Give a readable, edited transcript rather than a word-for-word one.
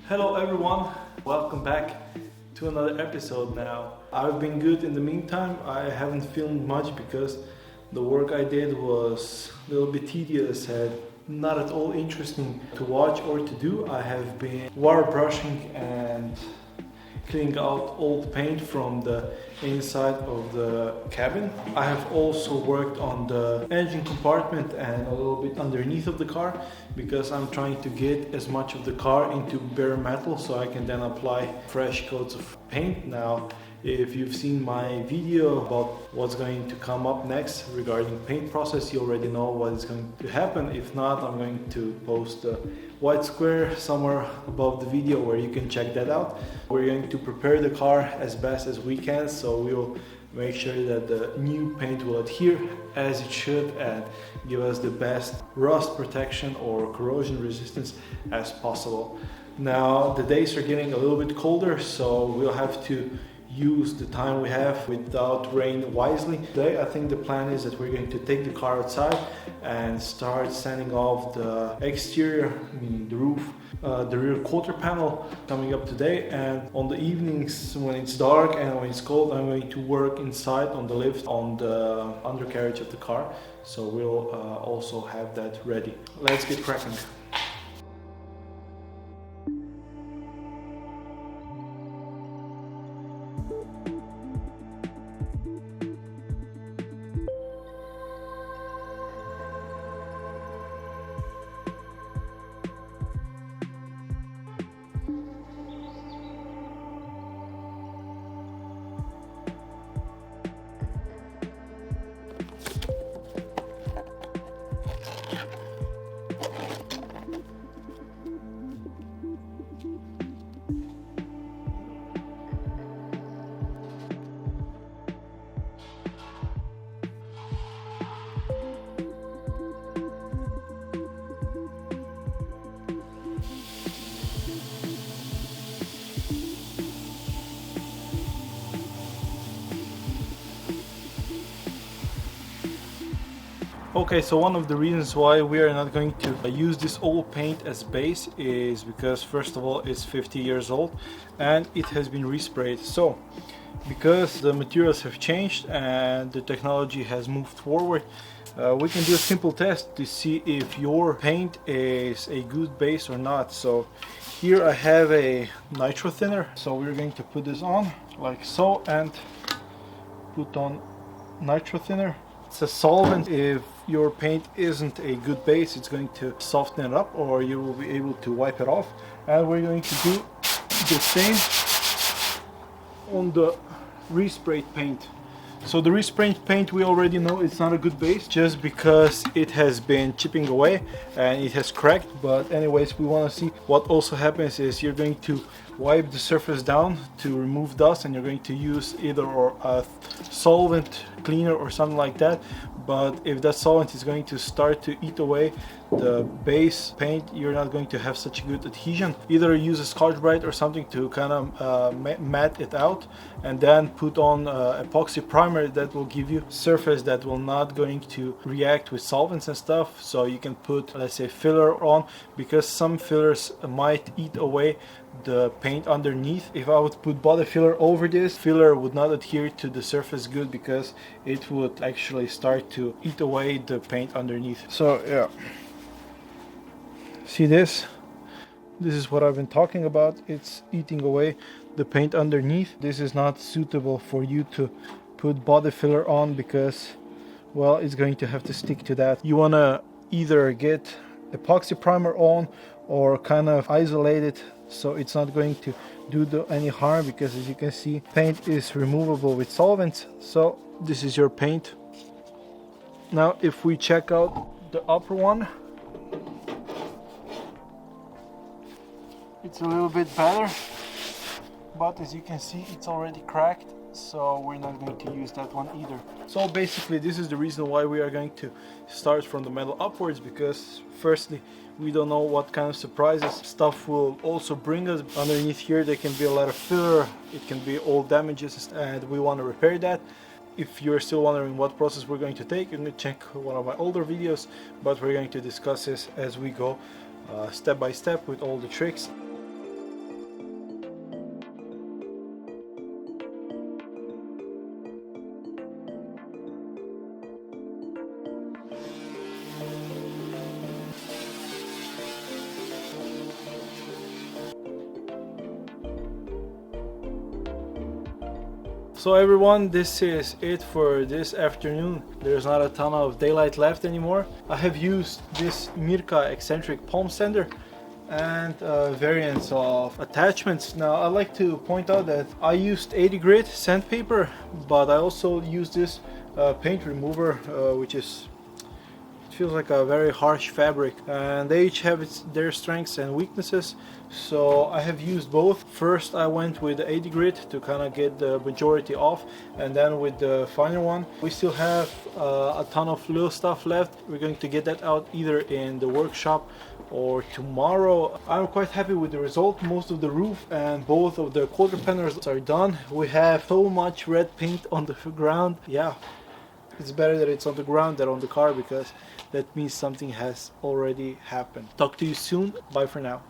Hello everyone, welcome back to another episode now. I've been good in the meantime. I haven't filmed much because the work I did was a little bit tedious and not at all interesting to watch or to do. I have been water brushing and cleaning out old paint from the inside of the cabin. I have also worked on the engine compartment and a little bit underneath of the car because I'm trying to get as much of the car into bare metal so I can then apply fresh coats of paint. Now, if you've seen my video about what's going to come up next regarding paint process, you already know what is going to happen. If not, I'm going to post a white square somewhere above the video where you can check that out. We're going to prepare the car as best as we can, so we will make sure that the new paint will adhere as it should and give us the best rust protection or corrosion resistance as possible. Now, the days are getting a little bit colder, so we'll have to use the time we have without rain wisely. Today I think the plan is that we're going to take the car outside and start sanding off the exterior, meaning the roof, the rear quarter panel coming up today, and on the evenings when it's dark and when it's cold I'm going to work inside on the lift on the undercarriage of the car, so we'll also have that ready. Let's get cracking. Okay, so one of the reasons why we are not going to use this old paint as base is because first of all it's 50 years old and it has been resprayed. So because the materials have changed and the technology has moved forward, we can do a simple test to see if your paint is a good base or not. So here I have a nitro thinner, so we're going to put this on like so and put on nitro thinner. It's a solvent. If your paint isn't a good base, it's going to soften it up or you will be able to wipe it off. And we're going to do the same on the resprayed paint. So the resprayed paint, we already know it's not a good base just because it has been chipping away and it has cracked. But anyways, we want to see what also happens is you're going to wipe the surface down to remove dust and you're going to use either a solvent cleaner or something like that. But if that solvent is going to start to eat away the base paint, you're not going to have such a good adhesion. Either use a Scotch-Brite or something to kind of mat it out and then put on epoxy primer that will give you surface that will not going to react with solvents and stuff. So you can put, let's say, filler on, because some fillers might eat away the paint underneath. If I would put body filler over this, filler would not adhere to the surface good because it would actually start to eat away the paint underneath. So yeah, see this is what I've been talking about. It's eating away the paint underneath. This is not suitable for you to put body filler on because, well, it's going to have to stick to that. You want to either get epoxy primer on or kind of isolate it so it's not going to do any harm, because as you can see, paint is removable with solvents. So this is your paint. Now if we check out the upper one, it's a little bit better, but as you can see it's already cracked, so we're not going to use that one either. So basically this is the reason why we are going to start from the metal upwards, because firstly we don't know what kind of surprises stuff will also bring us. Underneath here there can be a lot of filler, it can be old damages, and we want to repair that. If you're still wondering what process we're going to take, you can check one of my older videos, but we're going to discuss this as we go, step by step with all the tricks. So everyone, this is it for this afternoon. There's not a ton of daylight left anymore. I have used this Mirka eccentric palm sander and variants of attachments. Now I like to point out that I used 80 grit sandpaper, but I also used this paint remover, which is, it feels like a very harsh fabric, and they each have their strengths and weaknesses. So I have used both. First I went with the 80 grit to kind of get the majority off, and then with the finer one. We still have a ton of little stuff left. We're going to get that out either in the workshop or tomorrow. I'm quite happy with the result. Most of the roof and both of the quarter panels are done. We have so much red paint on the ground. Yeah, it's better that it's on the ground than on the car, because that means something has already happened. Talk to you soon. Bye for now.